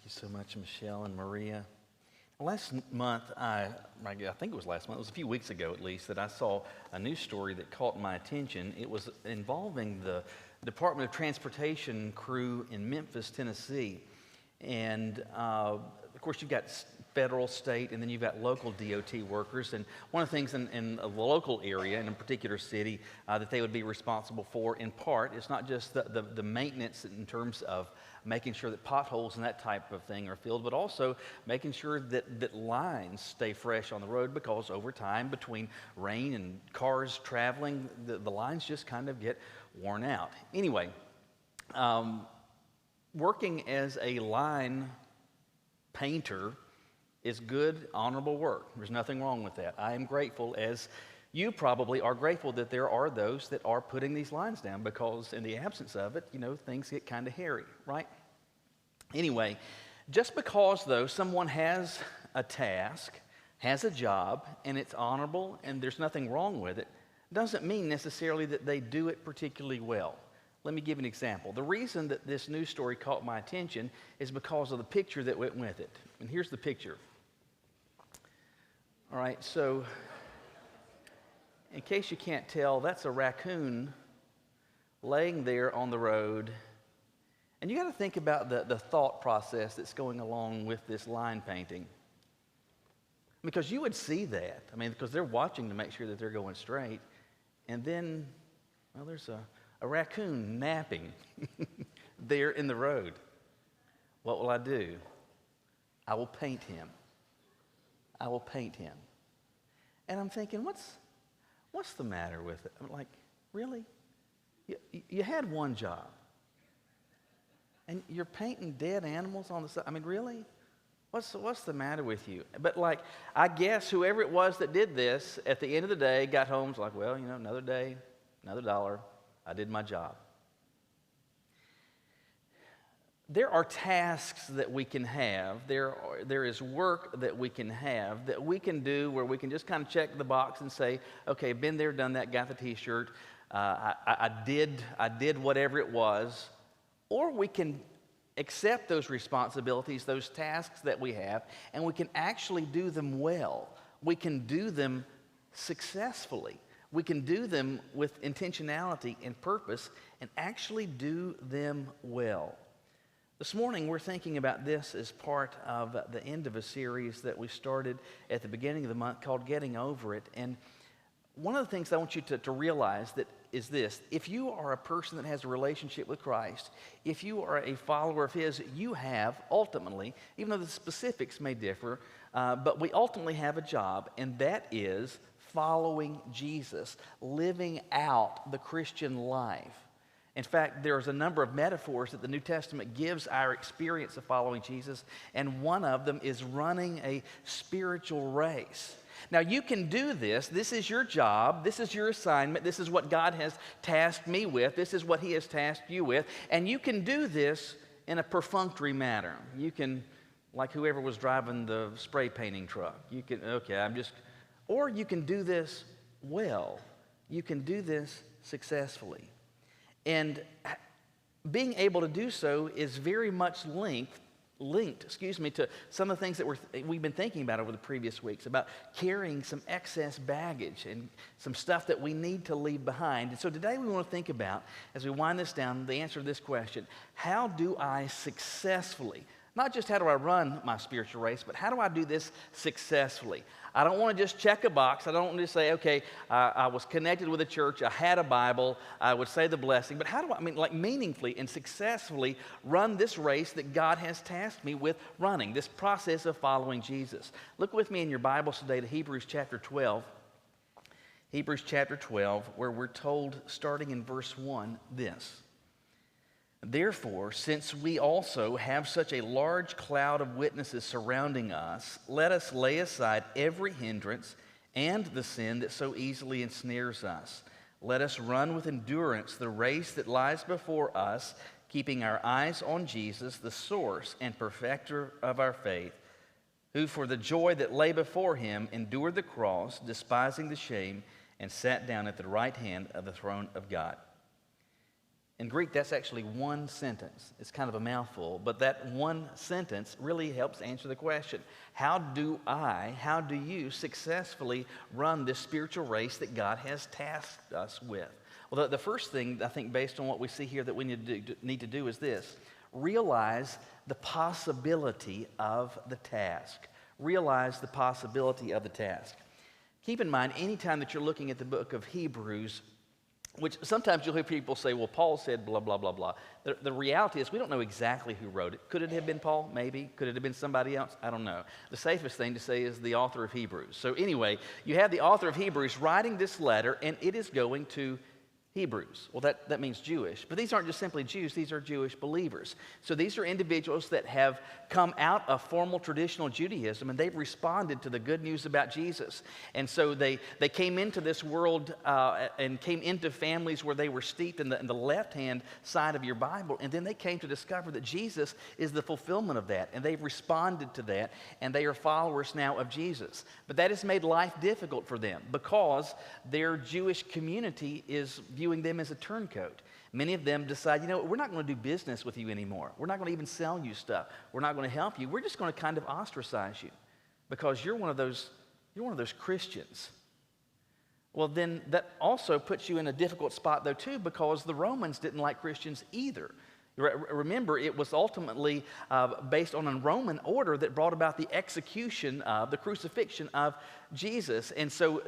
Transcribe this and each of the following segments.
you so much, Michelle and Maria. Last month, I think it was last month, it was a few weeks ago at least, that I saw a news story that caught my attention. It was involving the Department of Transportation crew in Memphis, Tennessee. And of course, you've got federal, state, and then you've got local DOT workers. And one of the things in the local area, in a particular city, that they would be responsible for, in part, is not just the maintenance in terms of making sure that potholes and that type of thing are filled, but also making sure that lines stay fresh on the road, because over time, between rain and cars traveling, the lines just kind of get worn out. Anyway, working as a line painter is good, honorable work. There's nothing wrong with that. I am grateful, as you probably are grateful, that there are those that are putting these lines down, because in the absence of it, things get kind of hairy, right? Anyway, just because, though, someone has a task, has a job, and it's honorable and there's nothing wrong with it, doesn't mean necessarily that they do it particularly well. Let me give an example. The reason that this news story caught my attention is because of the picture that went with it. And here's the picture. All right, so in case you can't tell, that's a raccoon laying there on the road. And you got to think about the thought process that's going along with this line painting. Because you would see that. Because they're watching to make sure that they're going straight. And then, well, there's a raccoon napping there in the road. What will I do? I will paint him. I will paint him. And I'm thinking, what's the matter with it? I'm like, really? You had one job. And you're painting dead animals on the side? Really? What's the matter with you? But I guess whoever it was that did this, at the end of the day, got home, was like, well, another day, another dollar. I did my job. There are tasks that we can have. There is work that we can have that we can do where we can just kind of check the box and say, okay, been there, done that, got the T-shirt. I did whatever it was. Or we can accept those responsibilities, those tasks that we have, and we can actually do them well. We can do them successfully. We can do them with intentionality and purpose and actually do them well. This morning, we're thinking about this as part of the end of a series that we started at the beginning of the month called Getting Over It. And one of the things I want you to realize that is this: if you are a person that has a relationship with Christ, if you are a follower of His, you have ultimately, even though the specifics may differ, but we ultimately have a job, and that is following Jesus, living out the Christian life. In fact, there's a number of metaphors that the New Testament gives our experience of following Jesus, and one of them is running a spiritual race. Now, you can do this. This is your job. This is your assignment. This is what God has tasked me with. This is what He has tasked you with. And you can do this in a perfunctory manner. You can, like whoever was driving the spray painting truck. You can, or you can do this well. You can do this successfully. And being able to do so is very much linked to some of the things that we've been thinking about over the previous weeks, about carrying some excess baggage and some stuff that we need to leave behind. And so today we want to think about, as we wind this down, the answer to this question: how do I successfully, not just how do I run my spiritual race, but how do I do this successfully? I don't want to just check a box. I don't want to just say, okay, I was connected with a church, I had a Bible, I would say the blessing. But how do I, meaningfully and successfully run this race that God has tasked me with running, this process of following Jesus? Look with me in your Bibles today to Hebrews chapter 12. Hebrews chapter 12, where we're told, starting in verse 1, this: Therefore, since we also have such a large cloud of witnesses surrounding us, let us lay aside every hindrance and the sin that so easily ensnares us. Let us run with endurance the race that lies before us, keeping our eyes on Jesus, the source and perfecter of our faith, who for the joy that lay before Him endured the cross, despising the shame, and sat down at the right hand of the throne of God. In Greek, that's actually one sentence. It's kind of a mouthful, but that one sentence really helps answer the question. How do you successfully run this spiritual race that God has tasked us with? Well, the first thing, I think, based on what we see here that we need to do is this. Realize the possibility of the task. Realize the possibility of the task. Keep in mind, anytime that you're looking at the book of Hebrews, which sometimes you'll hear people say, well, Paul said blah, blah, blah, blah. The reality is we don't know exactly who wrote it. Could it have been Paul? Maybe. Could it have been somebody else? I don't know. The safest thing to say is the author of Hebrews. So anyway, you have the author of Hebrews writing this letter, and it is going to Hebrews. Well, that means Jewish. But these aren't just simply Jews. These are Jewish believers. So these are individuals that have come out of formal traditional Judaism, and they've responded to the good news about Jesus. And so they came into this world and came into families where they were steeped in the left-hand side of your Bible, and then they came to discover that Jesus is the fulfillment of that, and they've responded to that, and they are followers now of Jesus. But that has made life difficult for them because their Jewish community is viewing them as a turncoat. Many of them decide, we're not going to do business with you anymore. We're not going to even sell you stuff. We're not going to help you. We're just going to kind of ostracize you because you're one of those Christians. Well, then that also puts you in a difficult spot, though, too, because the Romans didn't like Christians either. Remember, it was ultimately based on a Roman order that brought about the execution of, the crucifixion of Jesus. And so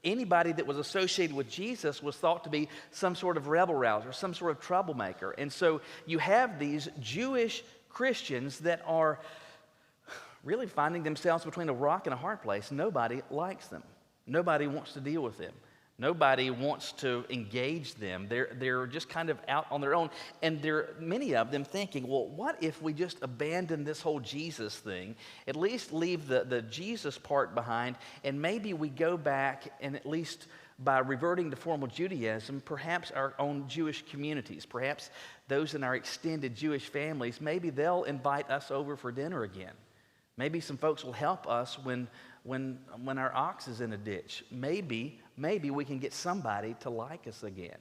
anybody that was associated with Jesus was thought to be some sort of rebel rouser, some sort of troublemaker. And so you have these Jewish Christians that are really finding themselves between a rock and a hard place. Nobody likes them. Nobody wants to deal with them. Nobody wants to engage them. They're just kind of out on their own. And many of them thinking, well, what if we just abandon this whole Jesus thing, at least leave the Jesus part behind, and maybe we go back and at least by reverting to formal Judaism, perhaps our own Jewish communities, perhaps those in our extended Jewish families, maybe they'll invite us over for dinner again. Maybe some folks will help us when our ox is in a ditch. Maybe we can get somebody to like us again.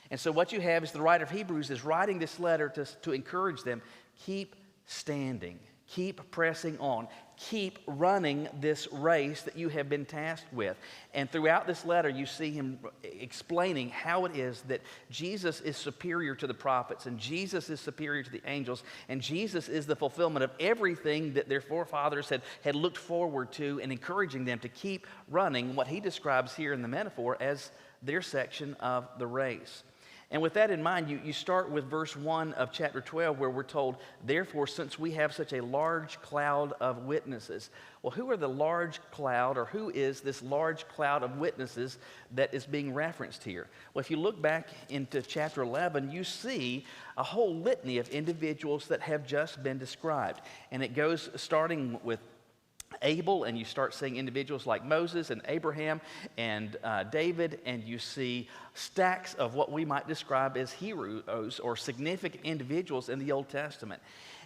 And so what you have is the writer of Hebrews is writing this letter to encourage them, keep standing, keep pressing on, keep running this race that you have been tasked with. And throughout this letter, you see him explaining how it is that Jesus is superior to the prophets, and Jesus is superior to the angels, and Jesus is the fulfillment of everything that their forefathers had looked forward to, and encouraging them to keep running what he describes here in the metaphor as their section of the race. And with that in mind, you start with verse 1 of chapter 12 where we're told, therefore, since we have such a large cloud of witnesses. Well, who are the large cloud, or who is this large cloud of witnesses that is being referenced here? Well, if you look back into chapter 11, you see a whole litany of individuals that have just been described. And it goes starting with Abel, and you start seeing individuals like Moses and Abraham and David, and you see stacks of what we might describe as heroes or significant individuals in the Old Testament.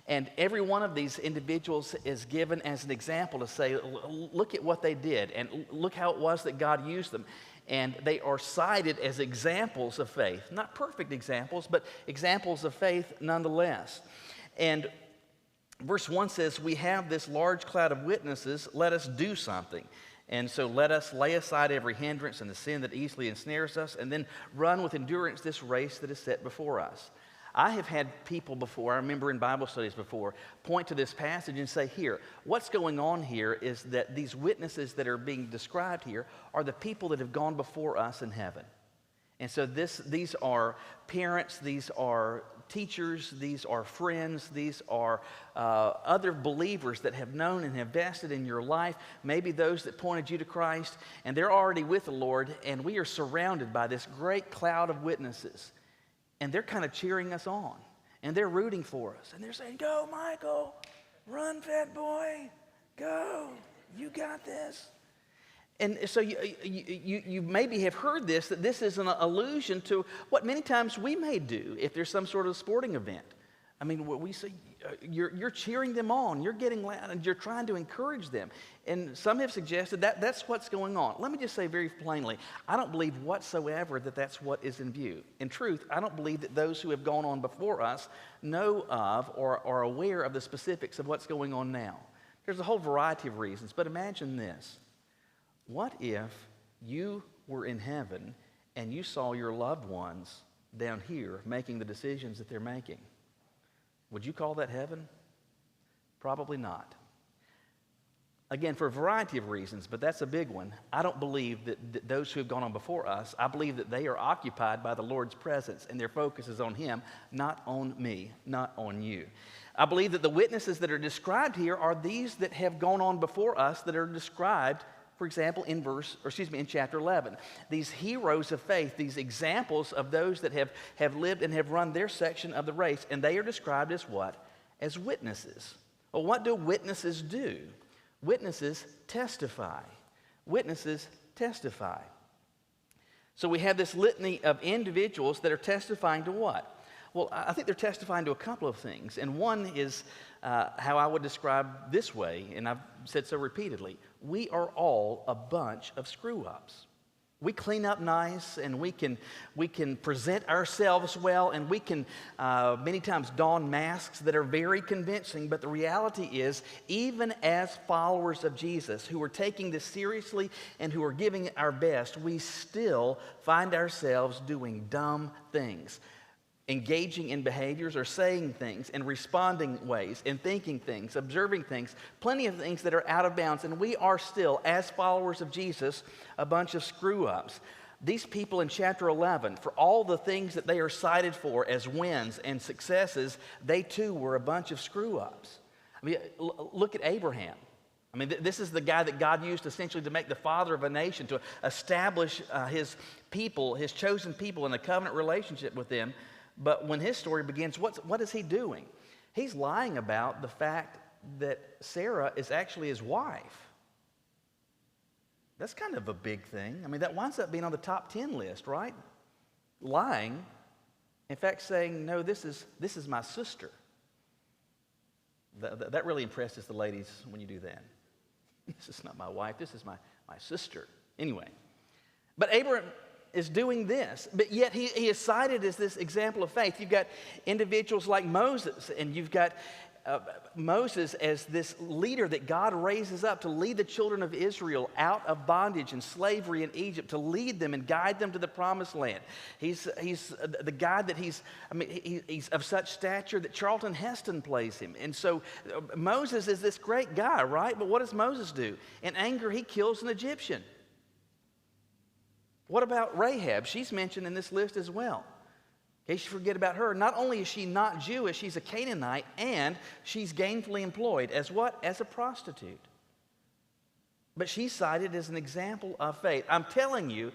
And every one of these individuals is given as an example to say, look at what they did, and look how it was that God used them. And they are cited as examples of faith. Not perfect examples, but examples of faith nonetheless. And verse 1 says, we have this large cloud of witnesses, let us do something. And so let us lay aside every hindrance and the sin that easily ensnares us, and then run with endurance this race that is set before us. I have had people before, I remember in Bible studies before, point to this passage and say, here, what's going on here is that these witnesses that are being described here are the people that have gone before us in heaven. And so these are parents, these are teachers, these are friends, these are other believers that have known and have invested in your life, maybe those that pointed you to Christ, and they're already with the Lord, and we are surrounded by this great cloud of witnesses, and they're kind of cheering us on, and they're rooting for us, and they're saying, go, Michael, run, fat boy, go, you got this. And so you maybe have heard this, that this is an allusion to what many times we may do if there's some sort of sporting event. I mean, we say, you're cheering them on. You're getting loud and you're trying to encourage them. And some have suggested that that's what's going on. Let me just say very plainly, I don't believe whatsoever that that's what is in view. In truth, I don't believe that those who have gone on before us know of or are aware of the specifics of what's going on now. There's a whole variety of reasons, but imagine this. What if you were in heaven and you saw your loved ones down here making the decisions that they're making? Would you call that heaven? Probably not. Again, for a variety of reasons, but that's a big one. I don't believe that those who have gone on before us, I believe that they are occupied by the Lord's presence and their focus is on Him, not on me, not on you. I believe that the witnesses that are described here are these that have gone on before us that are described, for example, in chapter 11. These heroes of faith, these examples of those that have lived and have run their section of the race, and they are described as what? As witnesses. Well, what do witnesses do? Witnesses testify. Witnesses testify. So we have this litany of individuals that are testifying to what? Well, I think they're testifying to a couple of things. And one is how I would describe this way, and I've said so repeatedly. We are all a bunch of screw-ups. We clean up nice, and we can present ourselves well, and we can many times don masks that are very convincing. But the reality is, even as followers of Jesus who are taking this seriously and who are giving it our best, we still find ourselves doing dumb things, engaging in behaviors or saying things and responding ways and thinking things, observing things, plenty of things that are out of bounds. And we are still, as followers of Jesus, a bunch of screw-ups. These people in chapter 11, for all the things that they are cited for as wins and successes, they too were a bunch of screw-ups. I mean, look at Abraham. I mean, this is the guy that God used essentially to make the father of a nation, to establish his people, his chosen people, in a covenant relationship with them. But when his story begins, what is he doing? He's lying about the fact that Sarah is actually his wife. That's kind of a big thing. I mean, that winds up being on the top 10 list, right? Lying. In fact, saying, no, this is my sister. That really impresses the ladies when you do that. This is not my wife. This is my sister. Anyway. But Abraham is doing this, but yet he is cited as this example of faith. You've got individuals like Moses, and you've got Moses as this leader that God raises up to lead the children of Israel out of bondage and slavery in Egypt, to lead them and guide them to the promised land. He's the guy that he's of such stature that Charlton Heston plays him. And so Moses is this great guy, right? But what does Moses do? In anger, he kills an Egyptian. What about Rahab? She's mentioned in this list as well. In case you forget about her, not only is she not Jewish, she's a Canaanite, and she's gainfully employed as what? As a prostitute. But she's cited as an example of faith. I'm telling you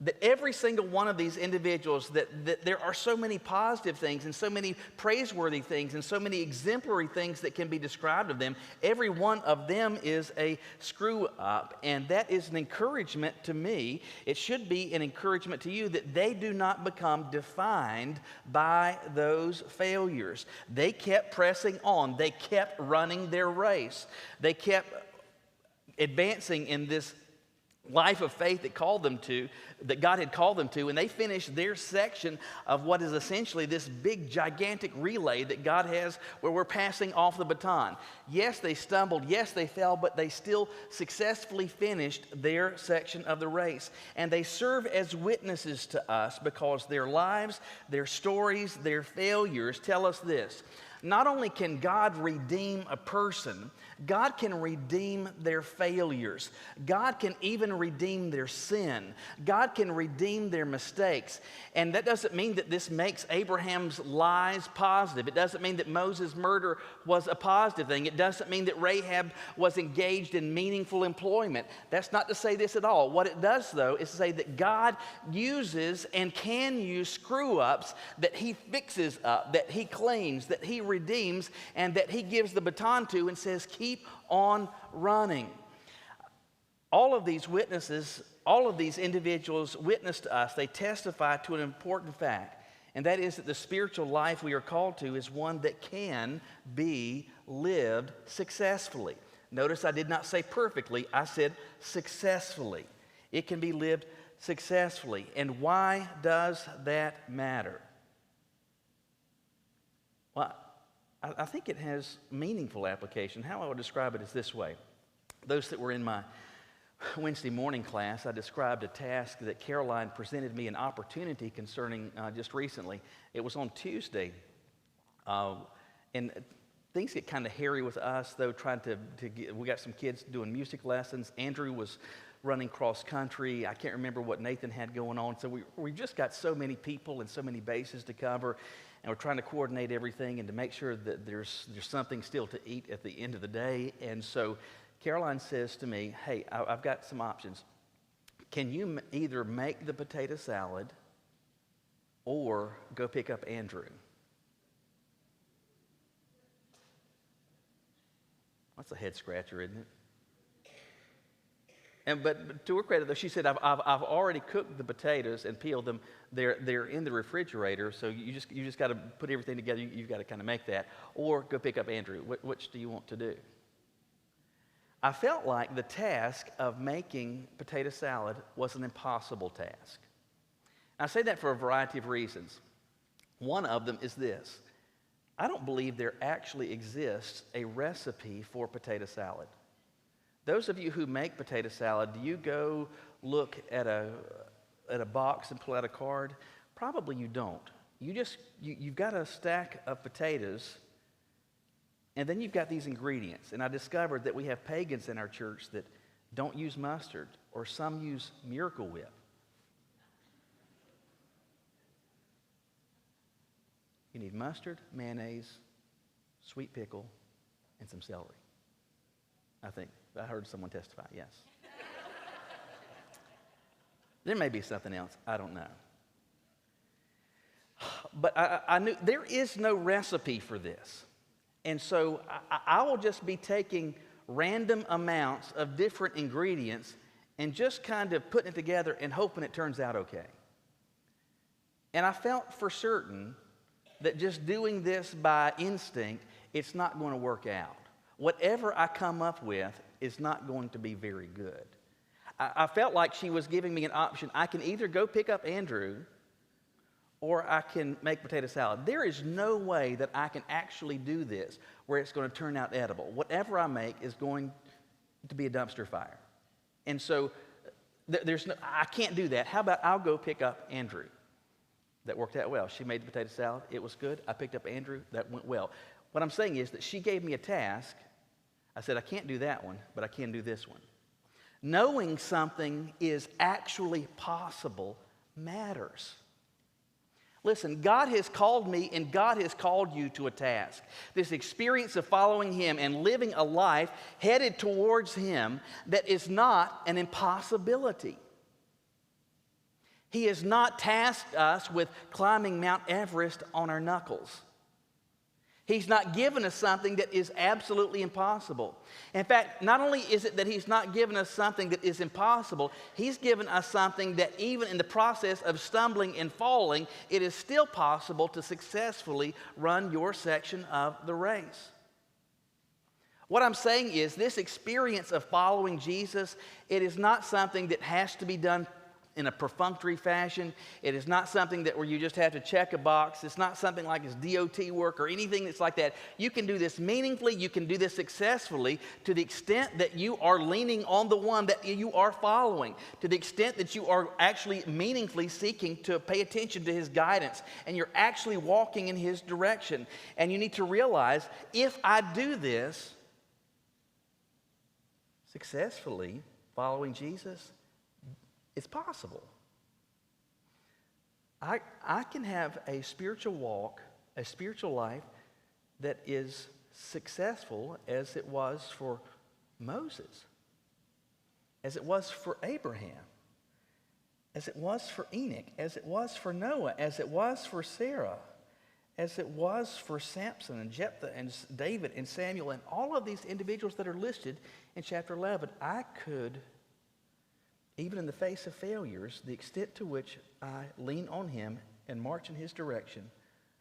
that every single one of these individuals, that there are so many positive things and so many praiseworthy things and so many exemplary things that can be described of them. Every one of them is a screw up, and that is an encouragement to me. It should be an encouragement to you that they do not become defined by those failures. They kept pressing on. They kept running their race. They kept advancing in this life of faith that God had called them to, and they finished their section of what is essentially this big, gigantic relay that God has where we're passing off the baton. Yes, they stumbled. Yes, they fell, but they still successfully finished their section of the race. And they serve as witnesses to us because their lives, their stories, their failures tell us this. Not only can God redeem a person, God can redeem their failures. God can even redeem their sin. God can redeem their mistakes. And that doesn't mean that this makes Abraham's lies positive. It doesn't mean that Moses' murder was a positive thing. It doesn't mean that Rahab was engaged in meaningful employment. That's not to say this at all. What it does, though, is to say that God uses and can use screw-ups that He fixes up, that He cleans, that He redeems, and that He gives the baton to and says, keep on running. All of these witnesses, all of these individuals witness to us. They testify to an important fact. And that is that the spiritual life we are called to is one that can be lived successfully. Notice I did not say perfectly, I said successfully. It can be lived successfully. And why does that matter? Well, I think it has meaningful application. How I would describe it is this way. Those that were in my Wednesday morning class, I described a task that Caroline presented me an opportunity concerning just recently. It was on Tuesday. And things get kind of hairy with us, though, trying to get, we got some kids doing music lessons. Andrew was running cross country. I can't remember what Nathan had going on. So we just got so many people and so many bases to cover. And we're trying to coordinate everything and to make sure that there's something still to eat at the end of the day. And so Caroline says to me, hey, I've got some options. Can you either make the potato salad or go pick up Andrew? That's a head scratcher, isn't it? But to her credit, though, she said, I've already cooked the potatoes and peeled them. They're in the refrigerator, so you just got to put everything together. You've got to kind of make that. Or go pick up Andrew. Which do you want to do? I felt like the task of making potato salad was an impossible task. I say that for a variety of reasons. One of them is this. I don't believe there actually exists a recipe for potato salad. Those of you who make potato salad, do you go look at a box and pull out a card? Probably you don't. You've got a stack of potatoes, and then you've got these ingredients. And I discovered that we have pagans in our church that don't use mustard, or some use Miracle Whip. You need mustard, mayonnaise, sweet pickle, and some celery. I think. I heard someone testify, yes. There may be something else. I don't know. But I knew there is no recipe for this. And so I will just be taking random amounts of different ingredients and just kind of putting it together and hoping it turns out okay. And I felt for certain that just doing this by instinct, it's not going to work out. Whatever I come up with is not going to be very good. I felt like she was giving me an option. I can either go pick up Andrew or I can make potato salad. There is no way that I can actually do this where it's going to turn out edible. Whatever I make is going to be a dumpster fire. And so I can't do that. How about I'll go pick up Andrew? That worked out well. She made the potato salad. It was good. I picked up Andrew. That went well. What I'm saying is that she gave me a task. I said, I can't do that one, but I can do this one. Knowing something is actually possible matters. Listen, God has called me and God has called you to a task. This experience of following Him and living a life headed towards Him that is not an impossibility. He has not tasked us with climbing Mount Everest on our knuckles. He's not given us something that is absolutely impossible. In fact, not only is it that He's not given us something that is impossible, He's given us something that even in the process of stumbling and falling, it is still possible to successfully run your section of the race. What I'm saying is this experience of following Jesus, it is not something that has to be done in a perfunctory fashion. It is not something that where you just have to check a box. It's not something like it's DOT work or anything that's like that. You can do this meaningfully. You can do this successfully to the extent that you are leaning on the one that you are following, to the extent that you are actually meaningfully seeking to pay attention to His guidance and you're actually walking in His direction. And you need to realize, if I do this successfully, following Jesus, it's possible. I can have a spiritual walk, a spiritual life that is successful as it was for Moses, as it was for Abraham, as it was for Enoch, as it was for Noah, as it was for Sarah, as it was for Samson and Jephthah and David and Samuel and all of these individuals that are listed in chapter 11. I could, even in the face of failures, the extent to which I lean on Him and march in His direction,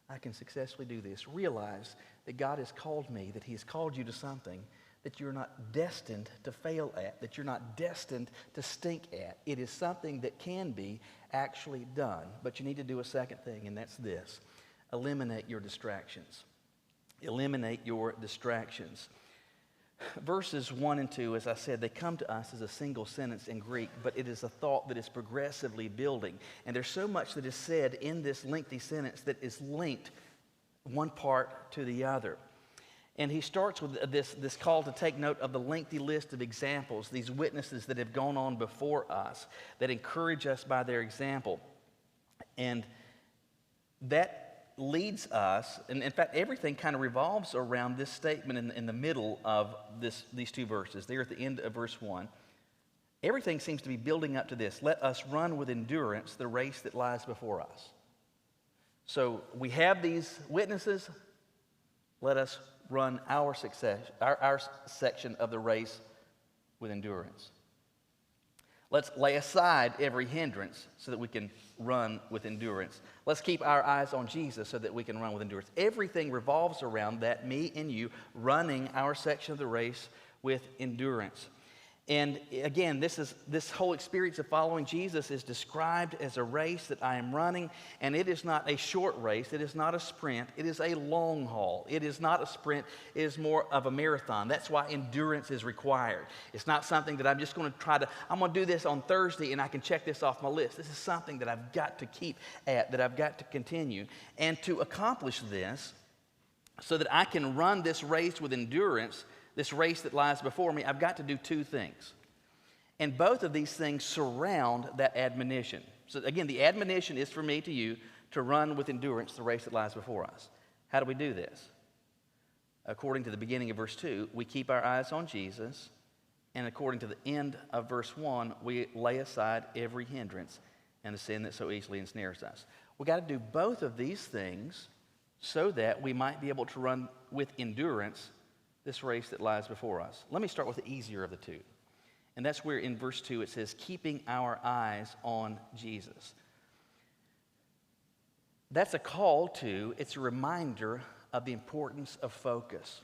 I can successfully do this. Realize that God has called me, that He has called you to something that you're not destined to fail at, that you're not destined to stink at. It is something that can be actually done. But you need to do a second thing, and that's this. Eliminate your distractions. Eliminate your distractions. Verses 1 and 2, as I said, they come to us as a single sentence in Greek, but it is a thought that is progressively building. And there's so much that is said in this lengthy sentence that is linked one part to the other. And he starts with this call to take note of the lengthy list of examples, these witnesses that have gone on before us, that encourage us by their example. And that leads us, and in fact, everything kind of revolves around this statement in the middle of these two verses. There at the end of verse 1. Everything seems to be building up to this. Let us run with endurance the race that lies before us. So we have these witnesses. Let us run our section of the race with endurance. Let's lay aside every hindrance so that we can run with endurance. Let's keep our eyes on Jesus so that we can run with endurance. Everything revolves around that, me and you, running our section of the race with endurance. And again, this whole experience of following Jesus is described as a race that I am running, and it is not a short race. It is not a sprint. It is a long haul. It is not a sprint. It is more of a marathon. That's why endurance is required. It's not something that I'm just going to I'm going to do this on Thursday and I can check this off my list. This is something that I've got to keep at, that I've got to continue. And to accomplish this, so that I can run this race with endurance, this race that lies before me, I've got to do two things. And both of these things surround that admonition. So again, the admonition is for me, to you, to run with endurance the race that lies before us. How do we do this? According to the beginning of verse 2, we keep our eyes on Jesus. And according to the end of verse 1, we lay aside every hindrance and the sin that so easily ensnares us. We've got to do both of these things so that we might be able to run with endurance this race that lies before us. Let me start with the easier of the two. And that's where in verse 2 it says, keeping our eyes on Jesus. That's a call to, it's a reminder of the importance of focus.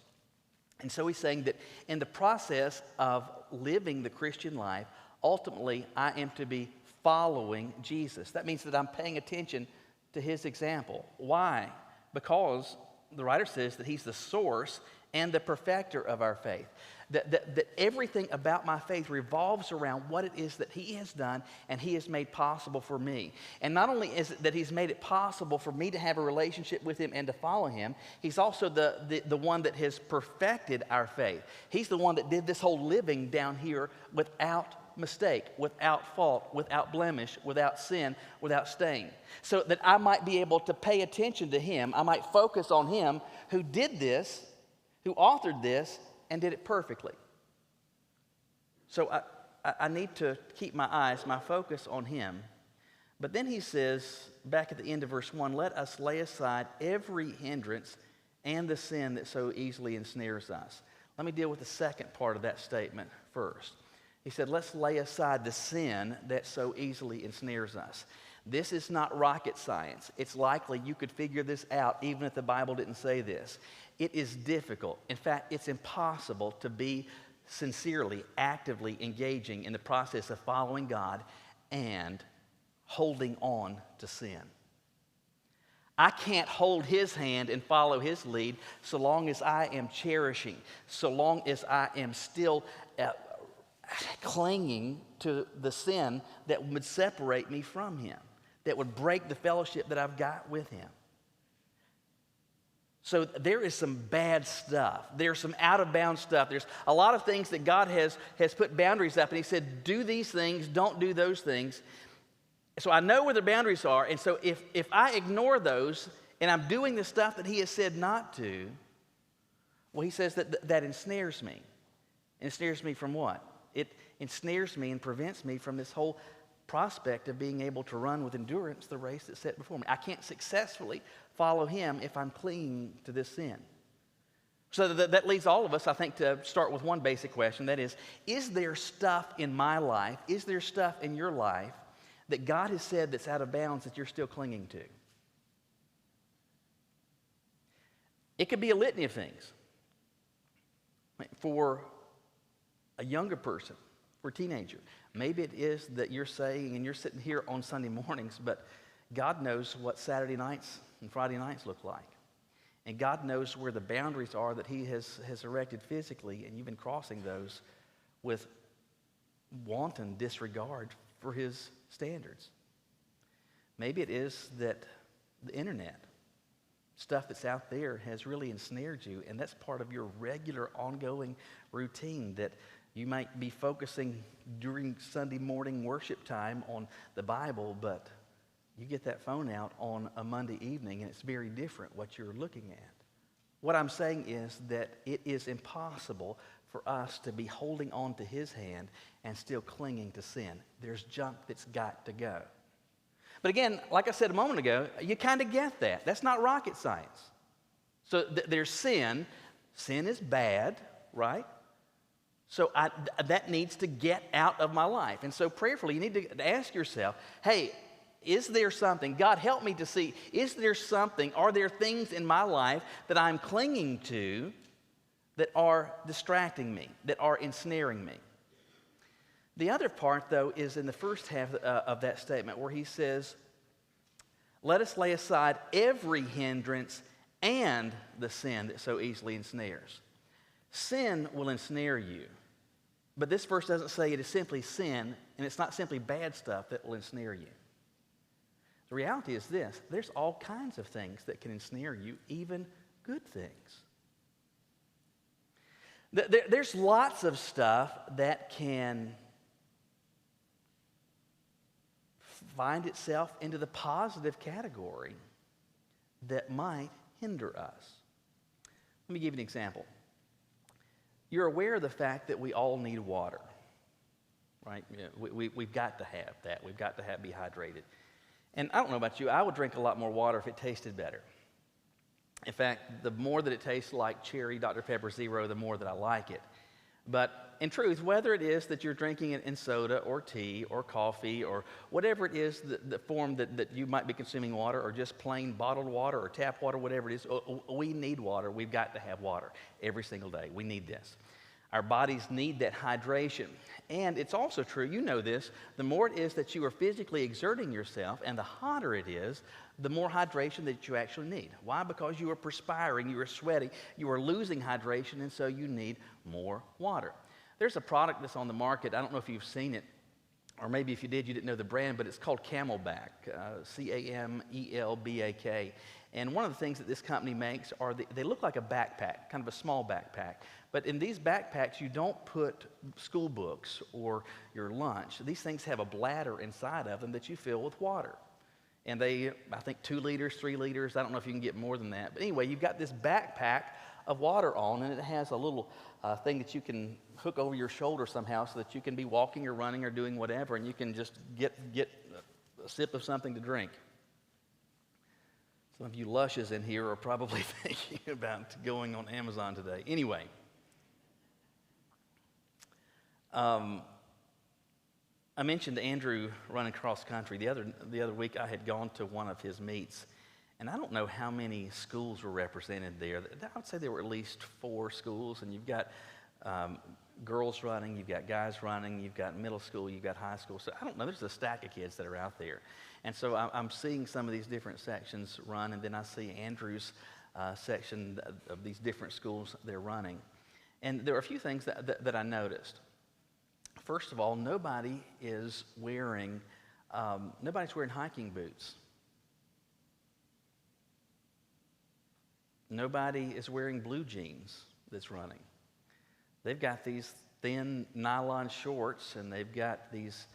And so he's saying that in the process of living the Christian life, ultimately I am to be following Jesus. That means that I'm paying attention to His example. Why? Because the writer says that He's the source and the perfecter of our faith. That everything about my faith revolves around what it is that He has done and He has made possible for me. And not only is it that He's made it possible for me to have a relationship with Him and to follow Him, He's also the one that has perfected our faith. He's the one that did this whole living down here without mistake, without fault, without blemish, without sin, without stain. So that I might be able to pay attention to Him, I might focus on Him who did this, who authored this, and did it perfectly. So I need to keep my eyes, my focus on Him. But then he says, back at the end of verse 1, let us lay aside every hindrance and the sin that so easily ensnares us. Let me deal with the second part of that statement first. He said, let's lay aside the sin that so easily ensnares us. This is not rocket science. It's likely you could figure this out even if the Bible didn't say this. It is difficult. In fact, it's impossible to be sincerely, actively engaging in the process of following God and holding on to sin. I can't hold His hand and follow His lead so long as I am cherishing, so long as I am still clinging to the sin that would separate me from Him, that would break the fellowship that I've got with Him. So there is some bad stuff. There's some out-of-bounds stuff. There's a lot of things that God has put boundaries up, and He said, do these things, don't do those things. So I know where the boundaries are, and so if I ignore those and I'm doing the stuff that He has said not to, well, He says that ensnares me. Ensnares me from what? It ensnares me and prevents me from this whole prospect of being able to run with endurance the race that's set before me. I can't successfully follow Him if I'm clinging to this sin. So that leads all of us, I think, to start with one basic question. That is there stuff in my life, is there stuff in your life that God has said that's out of bounds that you're still clinging to? It could be a litany of things. For a younger person, for a teenager, maybe it is that you're saying, and you're sitting here on Sunday mornings, but God knows what Saturday nights and Friday nights look like. And God knows where the boundaries are that He has erected physically, and you've been crossing those with wanton disregard for His standards. Maybe it is that the internet, stuff that's out there, has really ensnared you, and that's part of your regular ongoing routine, that you might be focusing during Sunday morning worship time on the Bible, but you get that phone out on a Monday evening and it's very different what you're looking at. What I'm saying is that it is impossible for us to be holding on to His hand and still clinging to sin. There's junk that's got to go. But again, like I said a moment ago, you kind of get that. That's not rocket science. So there's sin. Sin is bad, right? So that needs to get out of my life. And so prayerfully, you need to ask yourself, hey, is there something, God help me to see, is there something, are there things in my life that I'm clinging to that are distracting me, that are ensnaring me? The other part, though, is in the first half of that statement where he says, let us lay aside every hindrance and the sin that so easily ensnares. Sin will ensnare you, but this verse doesn't say it is simply sin, and it's not simply bad stuff that will ensnare you. The reality is this: there's all kinds of things that can ensnare you, even good things. There's lots of stuff that can find itself into the positive category that might hinder us. Let me give you an example. You're aware of the fact that we all need water, right? We've got to have that. We've got to be hydrated. And I don't know about you, I would drink a lot more water if it tasted better. In fact, the more that it tastes like cherry Dr. Pepper Zero, the more that I like it. But in truth, whether it is that you're drinking it in soda or tea or coffee or whatever it is, the form that you might be consuming water, or just plain bottled water or tap water, whatever it is, we need water. We've got to have water every single day. We need this. Our bodies need that hydration. And it's also true, you know this, the more it is that you are physically exerting yourself and the hotter it is, the more hydration that you actually need. Why? Because you are perspiring, you are sweating, you are losing hydration, and so you need more water. There's a product that's on the market, I don't know if you've seen it, or maybe if you did, you didn't know the brand, but it's called Camelback, Camelbak. And one of the things that this company makes are they look like a backpack, kind of a small backpack. But in these backpacks, you don't put school books or your lunch. These things have a bladder inside of them that you fill with water. And I think 2 liters, 3 liters, I don't know if you can get more than that. But anyway, you've got this backpack of water on, and it has a little thing that you can hook over your shoulder somehow so that you can be walking or running or doing whatever, and you can just get a sip of something to drink. Some of you lushes in here are probably thinking about going on Amazon today. Anyway, I mentioned Andrew running cross country. The other week I had gone to one of his meets, and I don't know how many schools were represented there. I would say there were at least 4 schools, and you've got girls running, you've got guys running, you've got middle school, you've got high school. So I don't know, there's a stack of kids that are out there. And so I'm seeing some of these different sections run, and then I see Andrew's section of these different schools they're running. And there are a few things that I noticed. First of all, nobody's wearing hiking boots. Nobody is wearing blue jeans that's running. They've got these thin nylon shorts, and they've got these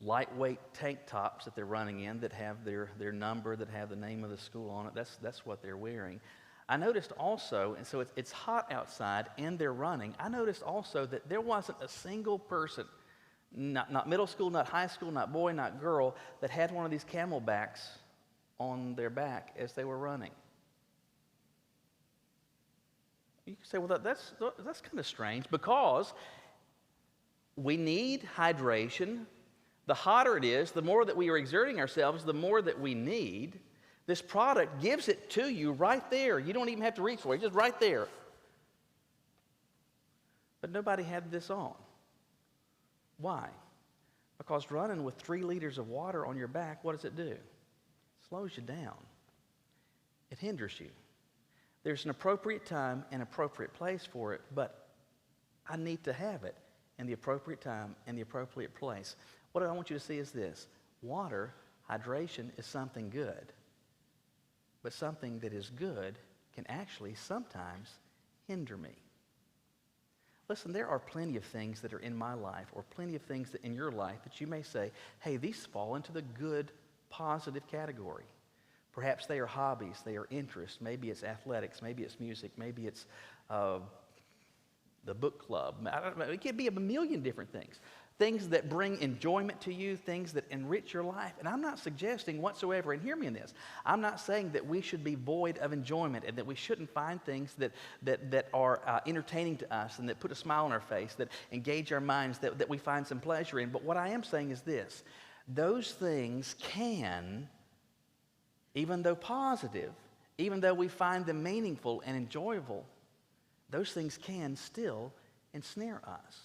lightweight tank tops that they're running in that have their number, that have the name of the school on it. That's what they're wearing. I noticed also, and so it's hot outside and they're running, I noticed also that there wasn't a single person, not middle school, not high school, not boy, not girl, that had one of these Camelbacks on their back as they were running. You can say, well, that's kind of strange, because we need hydration. The hotter it is, the more that we are exerting ourselves, the more that we need. This product gives it to you right there. You don't even have to reach for it, just right there. But nobody had this on. Why? Because running with 3 liters of water on your back, what does it do? It slows you down. It hinders you. There's an appropriate time and appropriate place for it, but I need to have it in the appropriate time and the appropriate place. What I want you to see is this. Water, hydration, is something good. But something that is good can actually sometimes hinder me. Listen, there are plenty of things that are in my life or plenty of things that in your life that you may say, hey, these fall into the good, positive category. Perhaps they are hobbies, they are interests. Maybe it's athletics, maybe it's music, maybe it's the book club. I don't know. It could be a million different things. Things that bring enjoyment to you, things that enrich your life. And I'm not suggesting whatsoever, and hear me in this, I'm not saying that we should be void of enjoyment and that we shouldn't find things that are entertaining to us and that put a smile on our face, that engage our minds, that we find some pleasure in. But what I am saying is this, those things can, even though positive, even though we find them meaningful and enjoyable, those things can still ensnare us.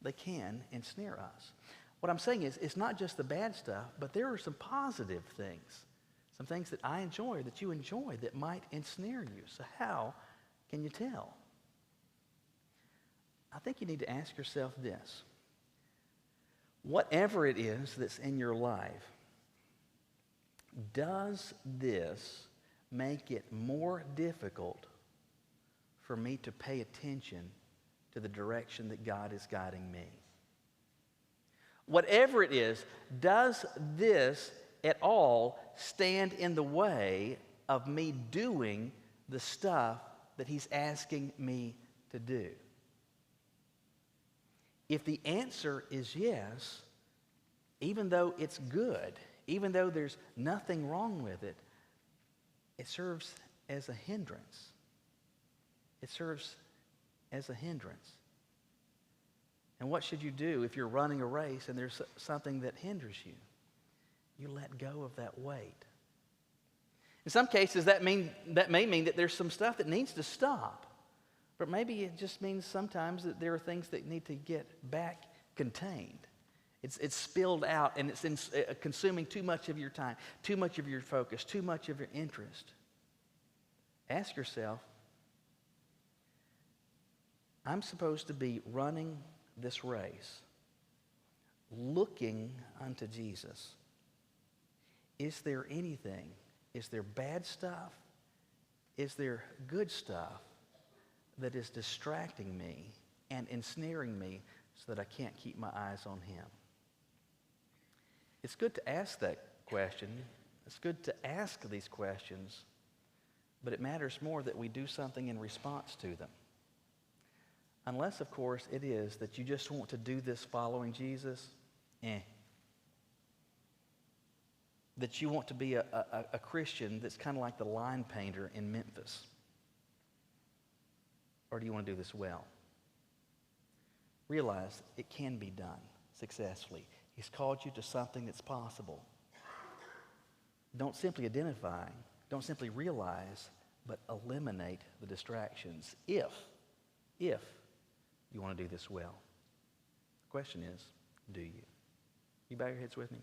They can ensnare us. What I'm saying is, it's not just the bad stuff, but there are some positive things, some things that I enjoy, that you enjoy, that might ensnare you. So how can you tell? I think you need to ask yourself this. Whatever it is that's in your life, does this make it more difficult for me to pay attention to the direction that God is guiding me? Whatever it is, does this at all stand in the way of me doing the stuff that He's asking me to do? If the answer is yes, even though it's good, even though there's nothing wrong with it, it serves as a hindrance. It serves as a hindrance. And what should you do if you're running a race and there's something that hinders you? You let go of that weight. In some cases, that may mean that there's some stuff that needs to stop. But maybe it just means sometimes that there are things that need to get back contained. It's spilled out and it's consuming too much of your time, too much of your focus, too much of your interest. Ask yourself, I'm supposed to be running this race, looking unto Jesus. Is there anything? Is there bad stuff? Is there good stuff that is distracting me and ensnaring me so that I can't keep my eyes on Him? It's good to ask that question. It's good to ask these questions, but it matters more that we do something in response to them. Unless, of course, it is that you just want to do this following Jesus, that you want to be a Christian that's kind of like the line painter in Memphis. Or do you want to do this well? Realize it can be done successfully. He's called you to something that's possible. Don't simply identify, don't simply realize, but eliminate the distractions if you want to do this well. The question is, do you? You bow your heads with me?